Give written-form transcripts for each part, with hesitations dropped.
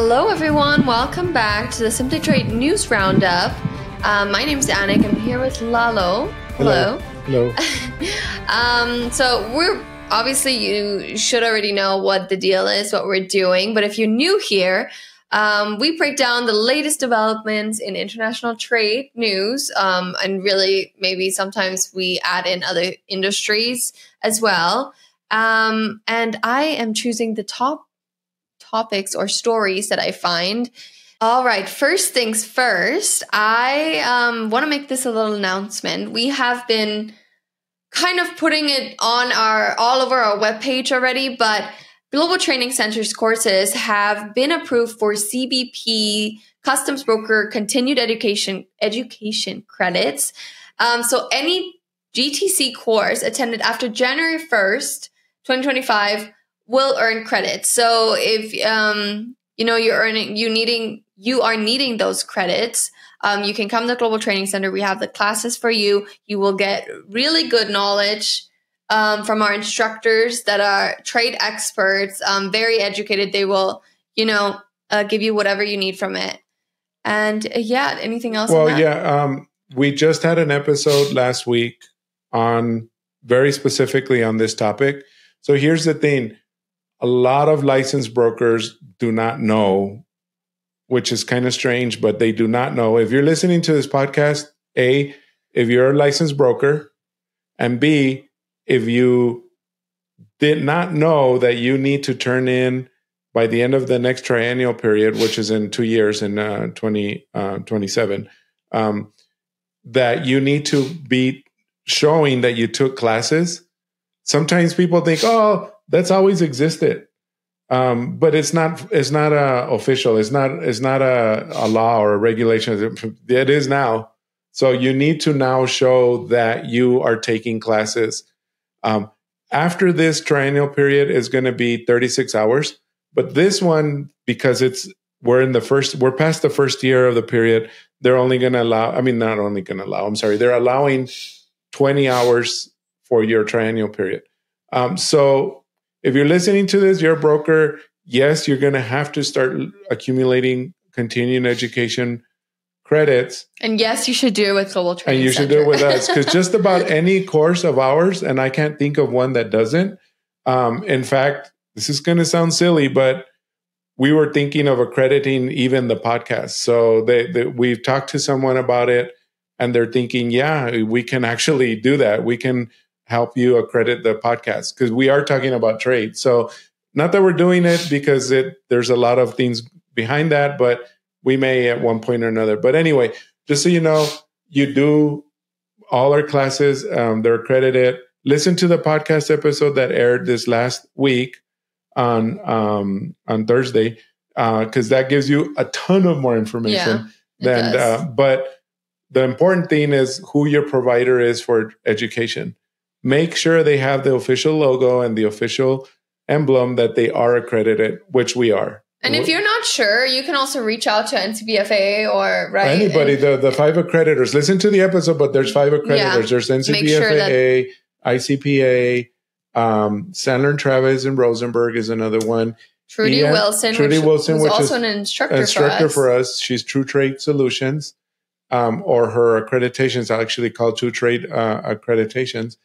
Hello, everyone. Welcome back to the SimplyTrade News Roundup. My name's Annik. I'm here with Lalo. Hello. Hello. So we're obviously, you should already know what the deal is, what we're doing. But if you're new here, we break down the latest developments in international trade news. And really, maybe sometimes we add in other industries as well. And I am choosing the top topics or stories that I find. All right, first things first, I want to make this a little announcement. We have been kind of putting it on all over our webpage already, but Global Training Center's courses have been approved for CBP Customs Broker Continued Education credits. So any GTC course attended after January 1st, 2025 will earn credits. So if you are needing those credits, you can come to Global Training Center. We have the classes for you. You will get really good knowledge from our instructors that are trade experts, very educated. They will, give you whatever you need from it. And anything else? Well, we just had an episode last week on very specifically on this topic. So here's the thing. A lot of licensed brokers do not know, which is kind of strange, but they do not know. If you're listening to this podcast, A, if you're a licensed broker, and B, if you did not know that you need to turn in by the end of the next triennial period, which is in 2 years in 2027, that you need to be showing that you took classes. Sometimes people think, oh, that's always existed. But it's not official. It's not a law or a regulation. It is now. So you need to now show that you are taking classes. After this triennial period is going to be 36 hours. But this one, because we're past the first year of the period, they're only going to allow, not only going to allow, they're allowing 20 hours for your triennial period. So if you're listening to this, you're a broker, yes, you're going to have to start accumulating continuing education credits. And yes, you should do it with Global Training And you should do it with us, because just about any course of ours, and I can't think of one that doesn't. In fact, this is going to sound silly, but we were thinking of accrediting even the podcast. So we've talked to someone about it, and they're thinking, yeah, we can actually do that. We can help you accredit the podcast, because we are talking about trade. So not that we're doing it because there's a lot of things behind that, but we may at one point or another. But anyway, just so you know, you do all our classes. They're accredited. Listen to the podcast episode that aired this last week on Thursday, because that gives you a ton of more information. But the important thing is who your provider is for education. Make sure they have the official logo and the official emblem that they are accredited, which we are. And if you're not sure, you can also reach out to NCBFA or anybody. The 5 accreditors. Listen to the episode, but there's 5 accreditors. Yeah. There's NCBFA, ICPA, Sandler & Travis and Rosenberg is another one. Trudy Wilson, who's also an instructor for us. She's True Trade Solutions, or her accreditations are actually called True Trade accreditations.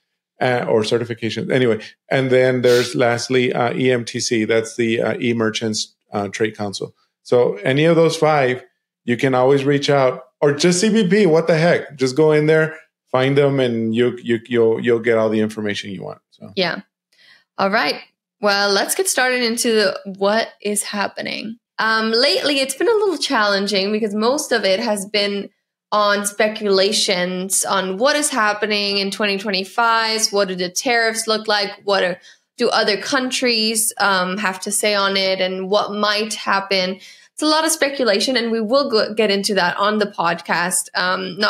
Or certifications. Anyway, and then there's lastly EMTC. That's the E-Merchants Trade Council. So any of those 5, you can always reach out, or just CBP. What the heck? Just go in there, find them, and you'll get all the information you want. So yeah. All right. Well, let's get started into what is happening. Lately, it's been a little challenging because most of it has been on speculations on what is happening in 2025. What do the tariffs look like? What do other countries have to say on it, and what might happen? It's a lot of speculation, and we will get into that on the podcast.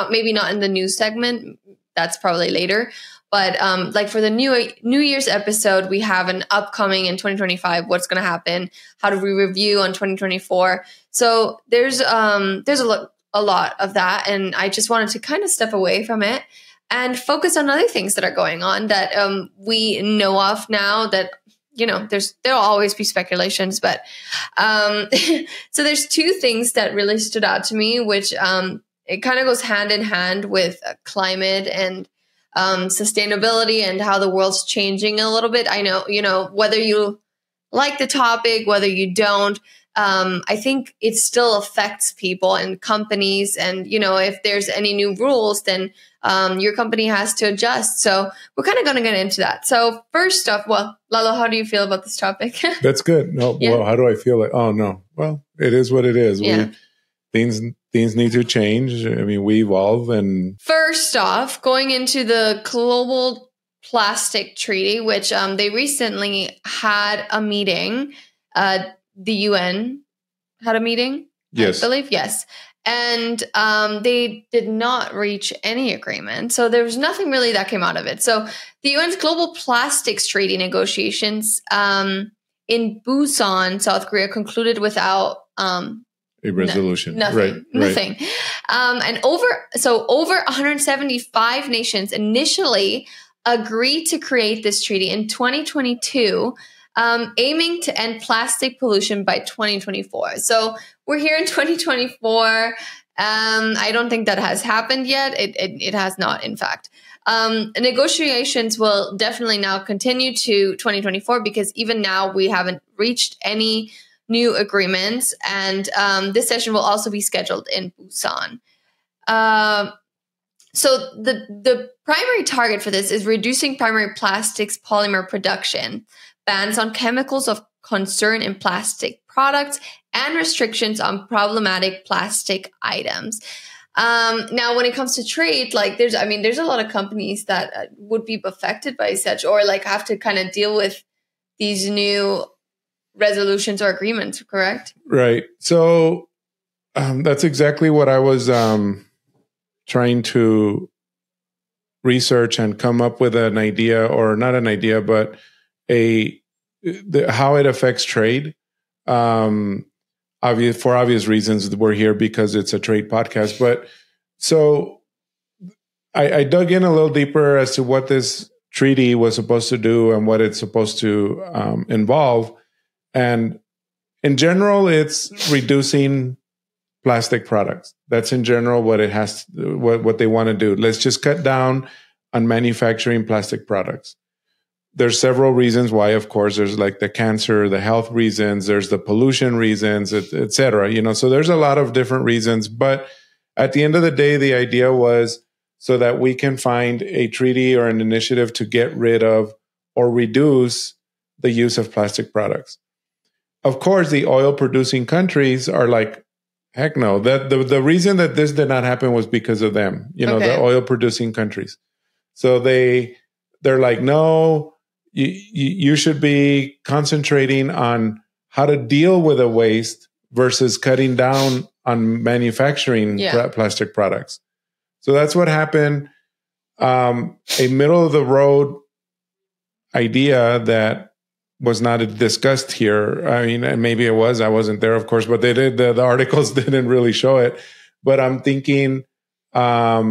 Maybe not in the news segment. That's probably later. But like for the New Year's episode, we have an upcoming in 2025. What's going to happen? How do we review on 2024? So there's a lot of that, and I just wanted to kind of step away from it and focus on other things that are going on that we know of now that there'll always be speculations, but so there's two things that really stood out to me, which it kind of goes hand in hand with climate and sustainability and how the world's changing a little bit. I know, whether you like the topic, whether you don't, I think it still affects people and companies. And, if there's any new rules, then your company has to adjust. So we're kind of going to get into that. So first off, Lalo, how do you feel about this topic? That's good. No, yeah. Well, how do I feel? Oh, no. Well, it is what it is. Yeah. Things need to change. I mean, we evolve. And first off, going into the global plastic treaty, which they recently had a meeting, the UN had a meeting. Yes. I believe. Yes. And they did not reach any agreement. So there was nothing really that came out of it. So the UN's global plastics treaty negotiations in Busan, South Korea, concluded without a resolution. Nothing. And over 175 nations initially agreed to create this treaty in 2022, aiming to end plastic pollution by 2024. So we're here in 2024. I don't think that has happened yet. It has not, in fact. Negotiations will definitely now continue to 2024 because even now we haven't reached any new agreements. And this session will also be scheduled in Busan. So the primary target for this is reducing primary plastics polymer production, bans on chemicals of concern in plastic products, and restrictions on problematic plastic items. Now, when it comes to trade, there's a lot of companies that would be affected by such, or have to kind of deal with these new resolutions or agreements, correct? Right. So that's exactly what I was trying to research and come up with an idea, or not an idea, but how it affects trade. For obvious reasons, we're here because it's a trade podcast. But so I dug in a little deeper as to what this treaty was supposed to do and what it's supposed to involve. And in general, it's reducing plastic products. That's in general what it has, what they want to do. Let's just cut down on manufacturing plastic products. There's several reasons why, of course. There's the cancer, the health reasons, there's the pollution reasons, et cetera. So there's a lot of different reasons. But at the end of the day, the idea was so that we can find a treaty or an initiative to get rid of or reduce the use of plastic products. Of course, the oil producing countries are like, heck no. The reason that this did not happen was because of them, the oil producing countries. So they're like, no, you should be concentrating on how to deal with the waste versus cutting down on manufacturing plastic products. So that's what happened. A middle of the road idea that was not discussed here. I mean, maybe it was. I wasn't there, of course, but they did. The articles didn't really show it. But I'm thinking a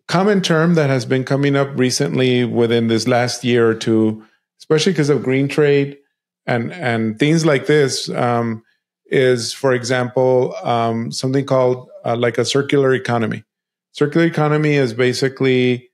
common term that has been coming up recently within this last year or two, especially because of green trade and things like this, is, for example, something called like a circular economy. Circular economy is basically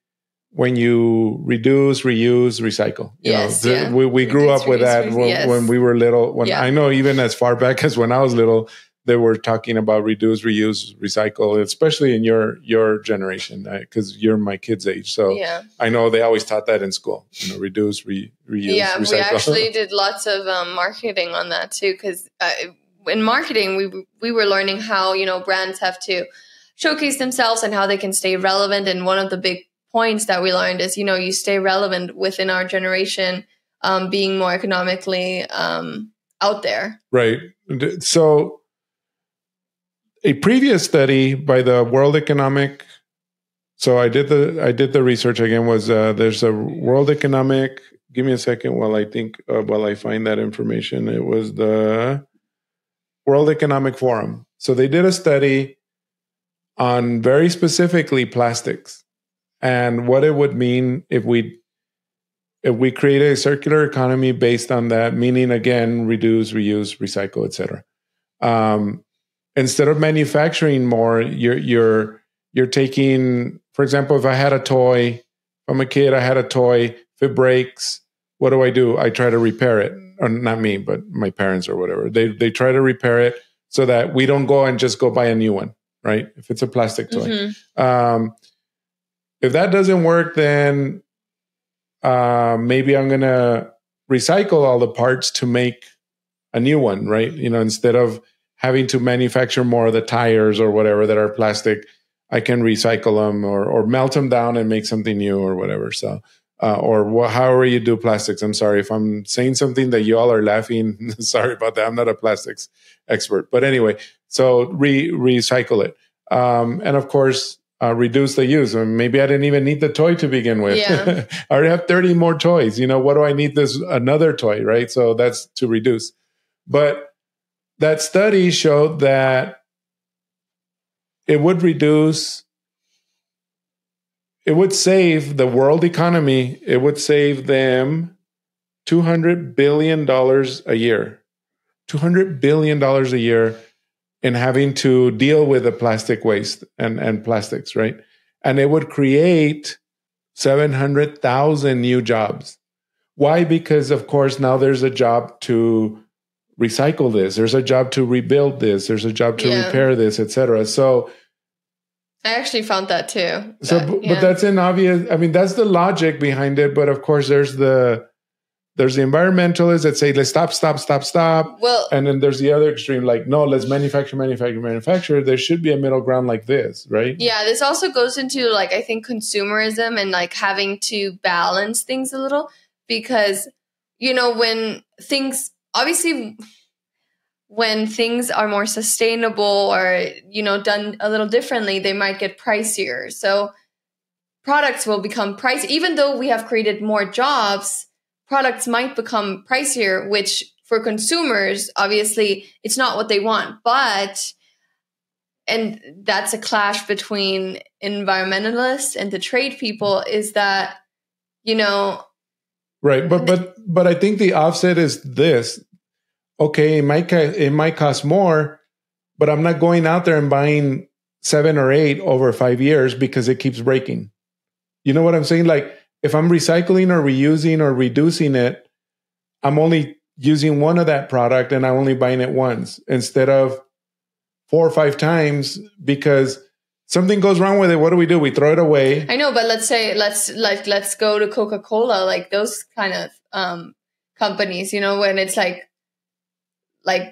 when you reduce, reuse, recycle. We grew up with that when we were little. I know even as far back as when I was little, they were talking about reduce, reuse, recycle, especially in your generation, because you're my kid's age. So I know they always taught that in school, reduce, reuse, recycle. We actually did lots of marketing on that too, because in marketing, we were learning how, brands have to showcase themselves and how they can stay relevant. And one of the big points that we learned is, you stay relevant within our generation, being more economically out there. Right. So a previous study by the World Economic, so I did the research again, was there's a World Economic, give me a second while I find that information. It was the World Economic Forum. So they did a study on very specifically plastics and what it would mean if we if we create a circular economy based on that, meaning again, reduce, reuse, recycle, etc. Instead of manufacturing more, you're taking, for example, if I had a toy, if I'm a kid, I had a toy, if it breaks, what do? I try to repair it. Or not me, but my parents or whatever. They try to repair it so that we don't go and just go buy a new one, right? If it's a plastic toy. If that doesn't work, then maybe I'm going to recycle all the parts to make a new one, right? Instead of having to manufacture more of the tires or whatever that are plastic, I can recycle them or melt them down and make something new or whatever. So, however you do plastics. I'm sorry if I'm saying something that you all are laughing. Sorry about that. I'm not a plastics expert. But anyway, so recycle it. And of course, reduce the use. Maybe I didn't even need the toy to begin with. Yeah. I already have 30 more toys. What do I need another toy, right? So that's to reduce. But that study showed that it would save the world economy. It would save them $200 billion a year. $200 billion a year in having to deal with the plastic waste and plastics, right? And it would create 700,000 new jobs. Why? Because, of course, now there's a job to recycle this. There's a job to rebuild this. There's a job to repair this, etc. So I actually found that too. But that's an obvious. I mean, that's the logic behind it. But of course, there's the environmentalists that say, let's stop. Well, and then there's the other extreme, like, no, let's manufacture. There should be a middle ground like this, right? Yeah, this also goes into I think consumerism and having to balance things a little because, when things are more sustainable or, done a little differently, they might get pricier. So products will become pricey. Even though we have created more jobs, products might become pricier, which for consumers, obviously, it's not what they want. And that's a clash between environmentalists and the trade people is that, Right. But I think the offset is this. Okay, it might cost more, but I'm not going out there and buying 7 or 8 over 5 years because it keeps breaking. You know what I'm saying? Like if I'm recycling or reusing or reducing it, I'm only using one of that product and I'm only buying it once instead of 4 or 5 times because something goes wrong with it. What do? We throw it away. I know, but let's go to Coca-Cola, like those kind of companies, when it's like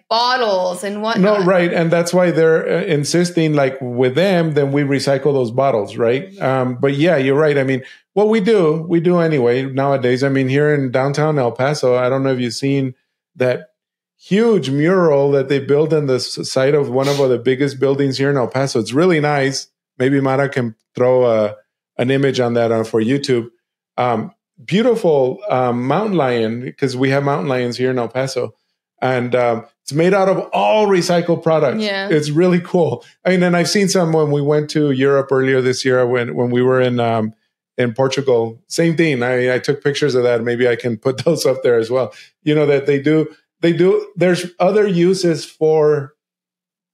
bottles and whatnot. No, right. And that's why they're insisting with them, then we recycle those bottles, right? But yeah, you're right. I mean, what we do anyway nowadays. I mean, here in downtown El Paso, I don't know if you've seen that huge mural that they built on the site of one of the biggest buildings here in El Paso. It's really nice. Maybe Mara can throw an image on that for YouTube. Beautiful mountain lion, because we have mountain lions here in El Paso. And it's made out of all recycled products. Yeah. It's really cool. I mean, and I've seen some when we went to Europe earlier this year when we were in Portugal. Same thing. I took pictures of that. Maybe I can put those up there as well. That they do. There's other uses for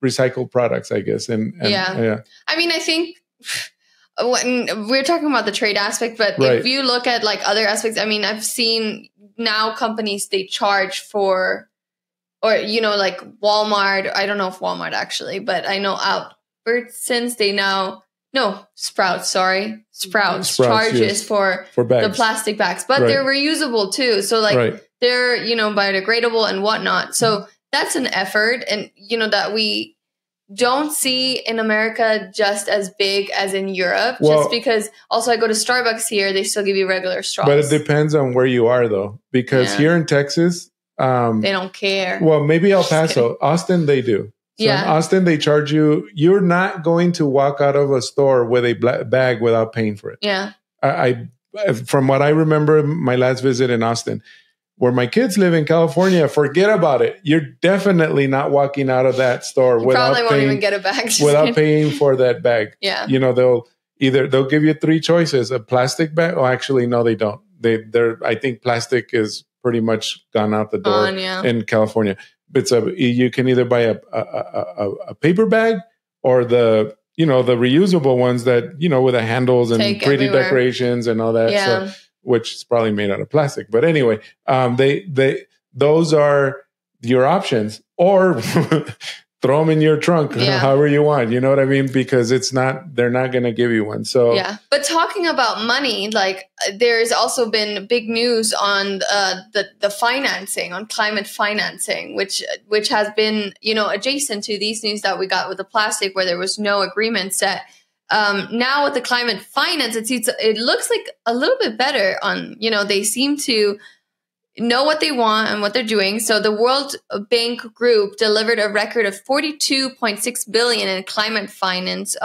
recycled products, I guess. And yeah. I mean, I think when we're talking about the trade aspect, but right. If you look at other aspects, I mean, I've seen now companies, they charge for, or, Walmart, I don't know if Walmart actually, but I know Albertsons, Sprouts charges yes. for bags. the plastic bags, but right. they're reusable too. So right. they're, biodegradable and whatnot. So that's an effort. And, that we don't see in America just as big as in Europe, just because also I go to Starbucks here, they still give you regular straws. But it depends on where you are though, because here in Texas, they don't care. Well, maybe El Paso, Austin, they do. So in Austin, they charge you. You're not going to walk out of a store with a bag without paying for it. Yeah. I from what I remember, my last visit in Austin, where my kids live in California, forget about it. You're definitely not walking out of that store without probably won't even get a bag without paying for that bag. Yeah. They'll give you 3 choices: a plastic bag. Oh, actually, no, they don't. I think plastic is pretty much gone out the door in California. You can either buy a paper bag or the reusable ones that, with the handles and pretty decorations and all that. Yeah. So, which is probably made out of plastic. But anyway, those are your options, or throw them in your trunk, however you want. You know what I mean? Because they're not going to give you one. So yeah. But talking about money, like there's also been big news on the financing, on climate financing, which has been, adjacent to these news that we got with the plastic, where there was no agreement set. Now with the climate finance, it looks like a little bit better on, they seem to know what they want and what they're doing. So the World Bank Group delivered a record of $42.6 billion in climate finance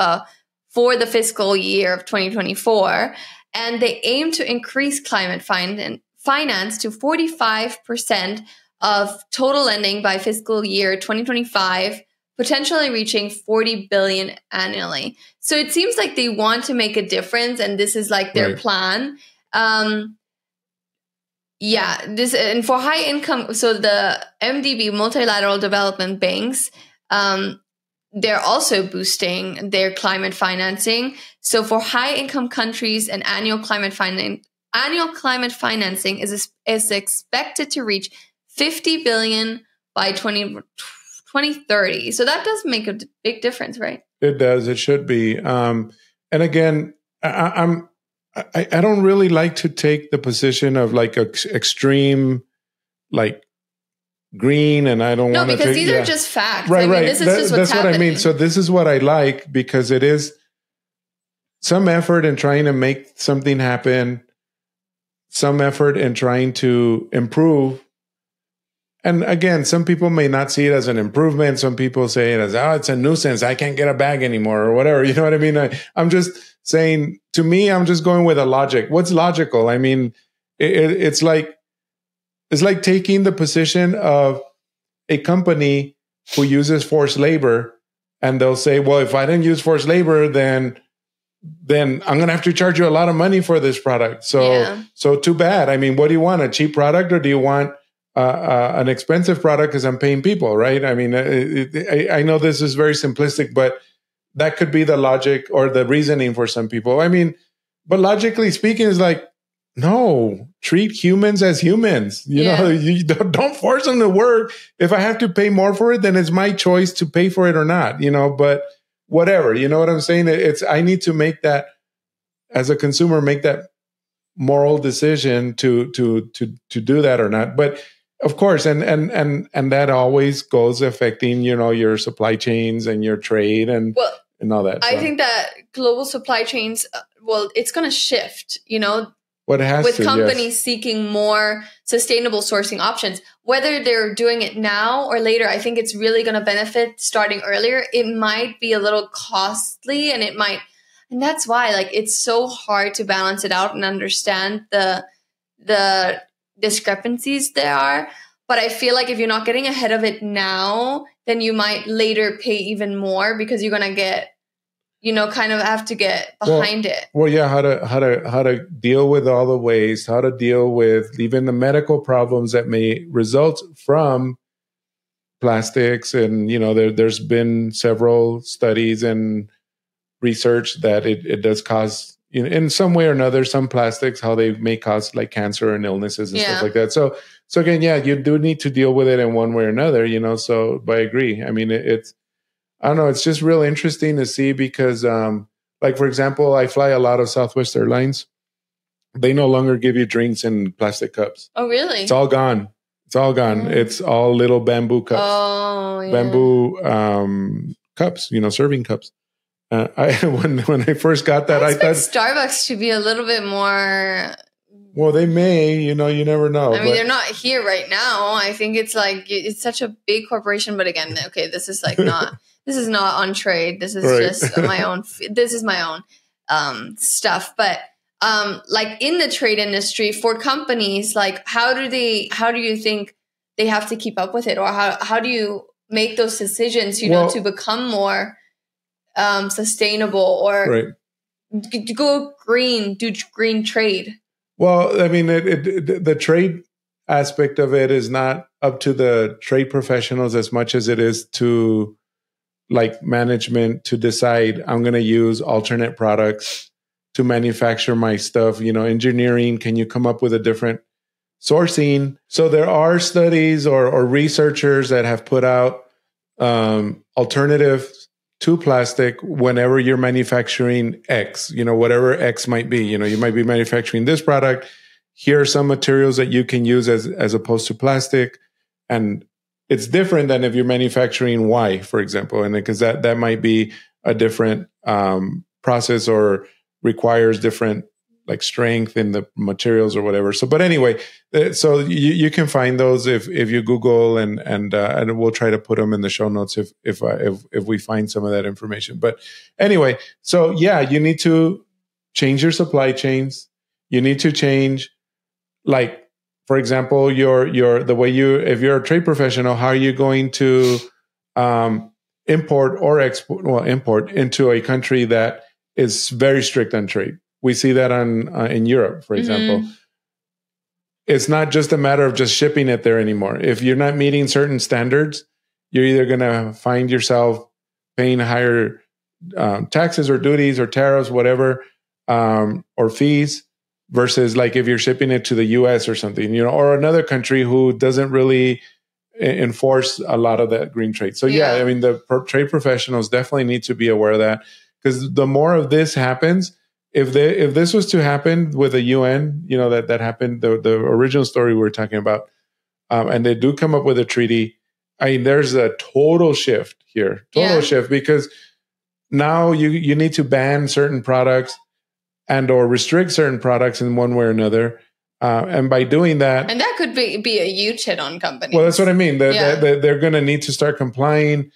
for the fiscal year of 2024. And they aim to increase climate finance to 45% of total lending by fiscal year 2025, potentially reaching $40 billion annually. So it seems like they want to make a difference, and this is like their plan. And for high income, so the MDB, multilateral development banks, they're also boosting their climate financing. So for high income countries, an annual climate financing is expected to reach $50 billion by 2030. So that does make a big difference, right? It does. It should be. And again, I don't really like to take the position of like extreme, like green, and I don't want to. No, because these are just facts. Right, right. This is just what's happening. What I mean. So this is what I like, because it is some effort in trying to make something happen, some effort in trying to improve. And again, some people may not see it as an improvement. Some people say it as, it's a nuisance. I can't get a bag anymore or whatever. You know what I mean? I'm just saying, to me, I'm just going with a logic. What's logical? I mean, it's like taking the position of a company who uses forced labor, and they'll say, well, if I didn't use forced labor, then I'm going to have to charge you a lot of money for this product. So too bad. I mean, what do you want? A cheap product, or do you want an expensive product because I'm paying people, right? I mean, I know this is very simplistic, but that could be the logic or the reasoning for some people. I mean, but logically speaking, is like, no, treat humans as humans. You know, you don't force them to work. If I have to pay more for it, then it's my choice to pay for it or not, but whatever, you know what I'm saying? I need to make that, as a consumer, make that moral decision to do that or not. But of course, and that always goes affecting, your supply chains and your trade and all that. I think that global supply chains, it's going to shift, What has with companies seeking more sustainable sourcing options. Whether they're doing it now or later, I think it's really going to benefit starting earlier. It might be a little costly, and that's why it's so hard to balance it out and understand the discrepancies there are. But I feel like if you're not getting ahead of it now, then you might later pay even more, because you're going to get, kind of have to get behind it. Well, yeah, how to deal with all the waste, how to deal with even the medical problems that may result from plastics. And, there's been several studies and research that it does cause, in some way or another, some plastics, how they may cause like cancer and illnesses and stuff like that. So again, you do need to deal with it in one way or another, but I agree. I mean, I don't know. It's just real interesting to see, because, like, for example, I fly a lot of Southwest Airlines. They no longer give you drinks in plastic cups. Oh, really? It's all gone. It's all gone. Mm. It's all little bamboo cups. Oh, yeah. Bamboo cups, serving cups. When I first got that, I thought Starbucks should be a little bit more. Well, they may, you never know. I mean, they're not here right now. I think it's it's such a big corporation. But again, okay, this is not. This is not on trade. This is just my own. This is my own stuff. But in the trade industry, for companies, how do you think they have to keep up with it, or how do you make those decisions? To become more sustainable, or go green, do green trade. Well, I mean, the trade aspect of it is not up to the trade professionals as much as it is to like management to decide I'm going to use alternate products to manufacture my stuff. Engineering, can you come up with a different sourcing? So there are studies or researchers that have put out alternatives to plastic whenever you're manufacturing X, whatever X might be. You might be manufacturing this product. Here are some materials that you can use as opposed to plastic. And it's different than if you're manufacturing Y, for example, and because that might be a different process or requires different like strength in the materials or whatever. So, but anyway, so you can find those if you Google and we'll try to put them in the show notes if we find some of that information. But anyway, so yeah, you need to change your supply chains. You need to change, like, for example, the way if you're a trade professional, how are you going to import or import into a country that is very strict on trade? We see that in Europe, for example. Mm-hmm. It's not just a matter of just shipping it there anymore. If you're not meeting certain standards, you're either going to find yourself paying higher taxes or duties or tariffs, whatever, or fees, versus like if you're shipping it to the US or something, or another country who doesn't really enforce a lot of that green trade. So yeah, I mean, the trade professionals definitely need to be aware of that, because the more of this happens, if this was to happen with the UN, that happened, the original story we were talking about, and they do come up with a treaty, I mean, there's a total shift here, shift, because now you need to ban certain products and or restrict certain products in one way or another. And by doing that... And that could be a huge hit on companies. Well, that's what I mean. They're going to need to start complying.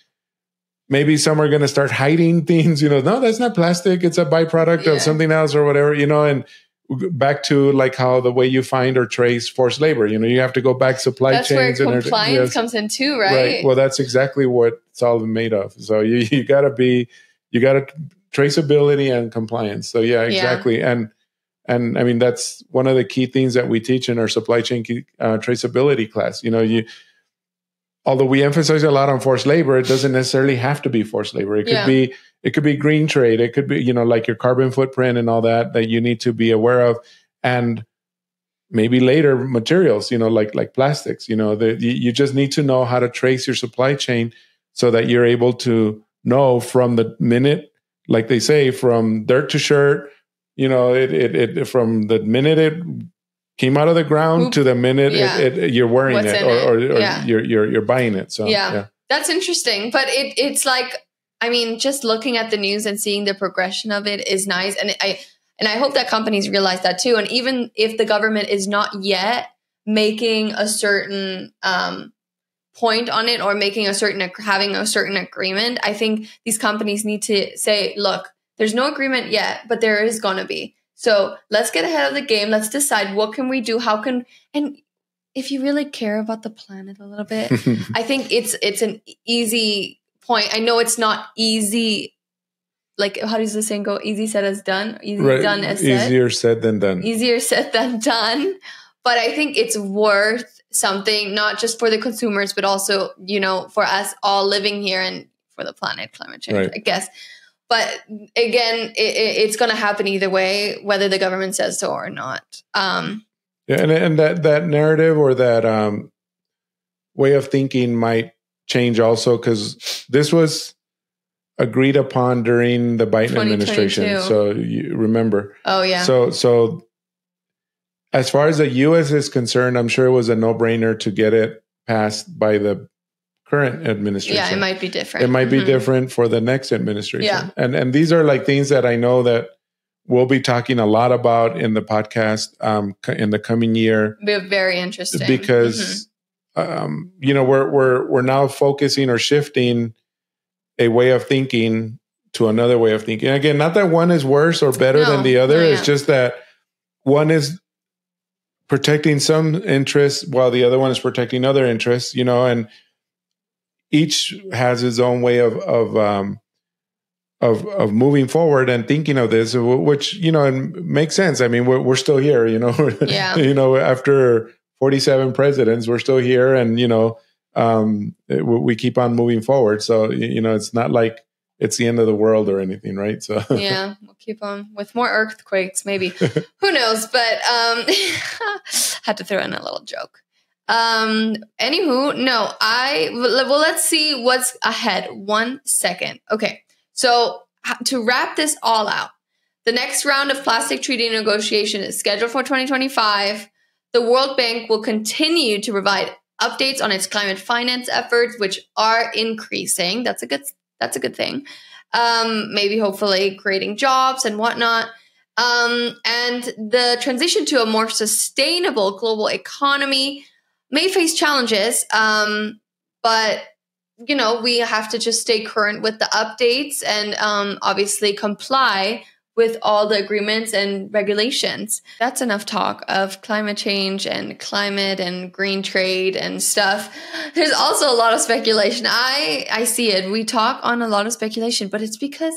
Maybe some are going to start hiding things, no, that's not plastic. It's a byproduct of something else or whatever, and back to like how the way you find or trace forced labor, you have to go back supply chains. That's where compliance comes in too, right? Well, that's exactly what it's all made of. So you got traceability and compliance. So yeah, exactly. Yeah. And I mean, that's one of the key things that we teach in our supply chain traceability class. Although we emphasize a lot on forced labor, it doesn't necessarily have to be forced labor. It could be green trade. It could be, like your carbon footprint and all that you need to be aware of. And maybe later materials, like plastics, you just need to know how to trace your supply chain so that you're able to know from the minute, like they say, from dirt to shirt, it from the minute it came out of the ground to the minute you're wearing or you're buying it. So yeah, that's interesting. But it's like, I mean, just looking at the news and seeing the progression of it is nice, and I hope that companies realize that too. And even if the government is not yet making a certain point on it or having a certain agreement, I think these companies need to say, look, there's no agreement yet, but there is going to be. So let's get ahead of the game. Let's decide what can we do? And if you really care about the planet a little bit, I think it's an easy point. I know it's not easy. Like, how does the saying go? Easy said as done. Done as said. Easier said than done. Easier said than done. But I think it's worth something, not just for the consumers, but also, for us all living here and for the planet, climate change, I guess. But again, it's going to happen either way, whether the government says so or not. And that narrative or that way of thinking might change also, because this was agreed upon during the Biden administration. So you remember. Oh, yeah. So as far as the U.S. is concerned, I'm sure it was a no-brainer to get it passed by the current administration. Yeah, it might be different. It might be different for the next administration. Yeah. And these are like things that I know that we'll be talking a lot about in the podcast in the coming year. It'll be very interesting. Because, we're now focusing or shifting a way of thinking to another way of thinking. Again, not that one is worse or better than the other. It's just that one is protecting some interests while the other one is protecting other interests, and each has its own way of of moving forward and thinking of this, which, you know, makes sense. I mean, we're still here, you know, Yeah. you know, after 47 presidents, we're still here, and, you know, we keep on moving forward. So, you know, it's not like it's the end of the world or anything, right? So yeah, we'll keep on with more earthquakes, maybe. Who knows? But had to throw in a little joke. Anywho, no, well, let's see what's ahead. 1 second. Okay. So to wrap this all out, the next round of plastic treaty negotiation is scheduled for 2025. The World Bank will continue to provide updates on its climate finance efforts, which are increasing. That's a good thing. Maybe hopefully creating jobs and whatnot. And the transition to a more sustainable global economy may face challenges, but, you know, we have to just stay current with the updates and obviously comply with all the agreements and regulations. That's enough talk of climate change and climate and green trade and stuff. There's also a lot of speculation. I see it. We talk on a lot of speculation, but it's because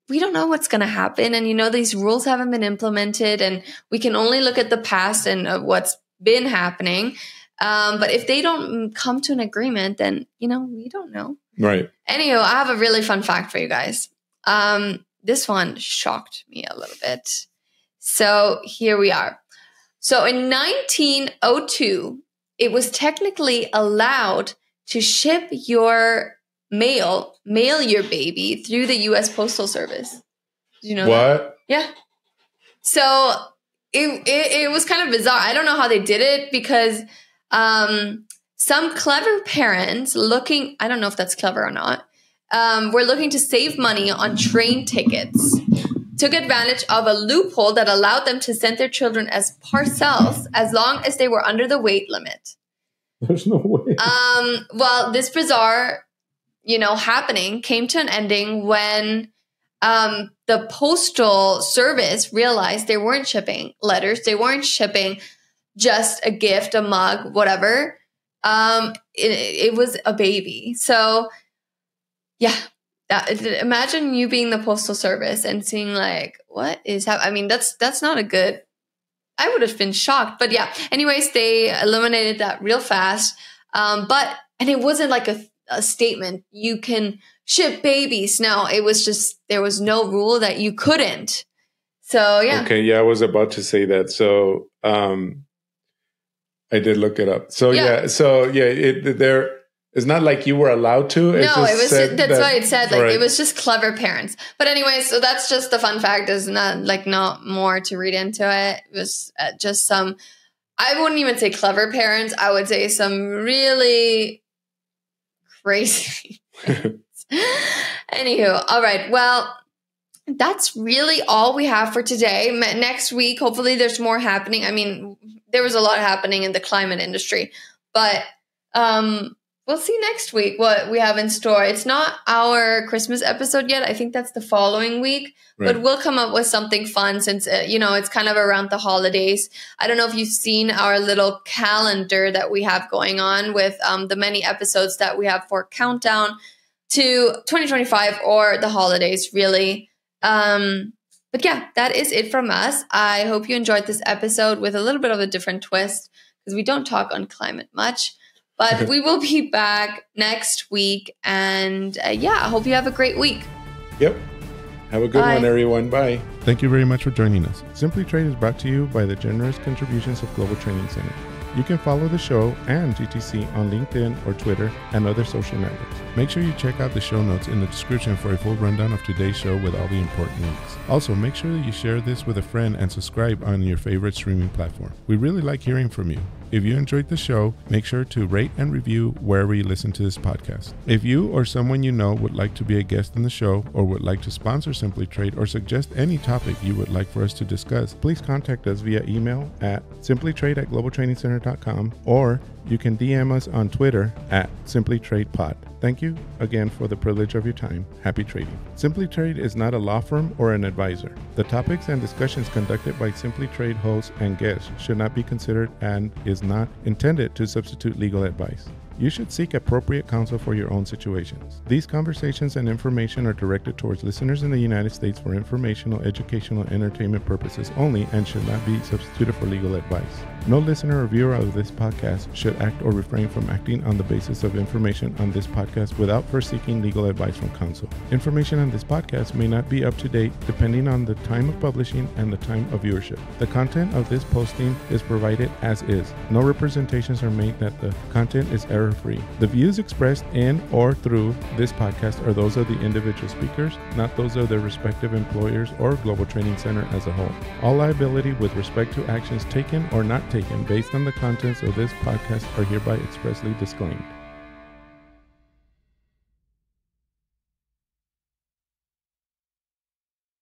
we don't know what's going to happen. And, you know, these rules haven't been implemented, and we can only look at the past and what's been happening. But if they don't come to an agreement, then, you know, we don't know. Right. Anyway, I have a really fun fact for you guys. This one shocked me a little bit. So here we are. So in 1902, it was technically allowed to ship your mail your baby through the U.S. Postal Service. Did you know what? that? Yeah. So it was kind of bizarre. I don't know how they did it, because some clever parents I don't know if that's clever or not, were looking to save money on train tickets, took advantage of a loophole that allowed them to send their children as parcels as long as they were under the weight limit. There's no way. Well, this bizarre, you know, happening came to an ending when the Postal Service realized they weren't shipping letters. They weren't shipping just a gift, a mug, whatever. It was a baby. So, yeah, imagine you being the Postal Service and seeing like, what is happening? I mean, that's not a good. I would have been shocked. But yeah, anyways, they eliminated that real fast. And it wasn't like a statement, you can ship babies. No, it was just, there was no rule that you couldn't. So yeah. Okay, yeah, I was about to say that. So I did look it up. So yeah, it's not like you were allowed to. That's why it said, like, right. It was just clever parents. But anyway, so that's just the fun fact. There's not more to read into it. It was just some, I wouldn't even say clever parents. I would say some really crazy parents. Anywho, all right. Well, that's really all we have for today. Next week, hopefully there's more happening. I mean, there was a lot happening in the climate industry, but we'll see next week what we have in store. It's not our Christmas episode yet. I think that's the following week, right. But we'll come up with something fun since, it's kind of around the holidays. I don't know if you've seen our little calendar that we have going on with the many episodes that we have for countdown to 2025 or the holidays, really. But yeah, that is it from us. I hope you enjoyed this episode with a little bit of a different twist, because we don't talk on climate much. But we will be back next week. And I hope you have a great week. Yep. Have a good one, everyone. Bye. Thank you very much for joining us. SimplyTrade is brought to you by the generous contributions of Global Training Center. You can follow the show and GTC on LinkedIn or Twitter and other social networks. Make sure you check out the show notes in the description for a full rundown of today's show with all the important links. Also, make sure that you share this with a friend and subscribe on your favorite streaming platform. We really like hearing from you. If you enjoyed the show, make sure to rate and review wherever you listen to this podcast. If you or someone you know would like to be a guest in the show, or would like to sponsor SimplyTrade, or suggest any topic you would like for us to discuss, please contact us via email at simplytrade@globaltrainingcenter.com, or you can DM us on Twitter at SimplyTradePod. Thank you again for the privilege of your time. Happy trading. SimplyTrade is not a law firm or an advisor. The topics and discussions conducted by SimplyTrade hosts and guests should not be considered and is not intended to substitute legal advice. you should seek appropriate counsel for your own situations. These conversations and information are directed towards listeners in the United States for informational, educational, and entertainment purposes only and should not be substituted for legal advice. No listener or viewer of this podcast should act or refrain from acting on the basis of information on this podcast without first seeking legal advice from counsel. Information on this podcast may not be up to date depending on the time of publishing and the time of viewership. The content of this posting is provided as is. No representations are made that the content is error-free. The views expressed in or through this podcast are those of the individual speakers, not those of their respective employers or Global Training Center as a whole. All liability with respect to actions taken or not taken based on the contents of this podcast are hereby expressly disclaimed.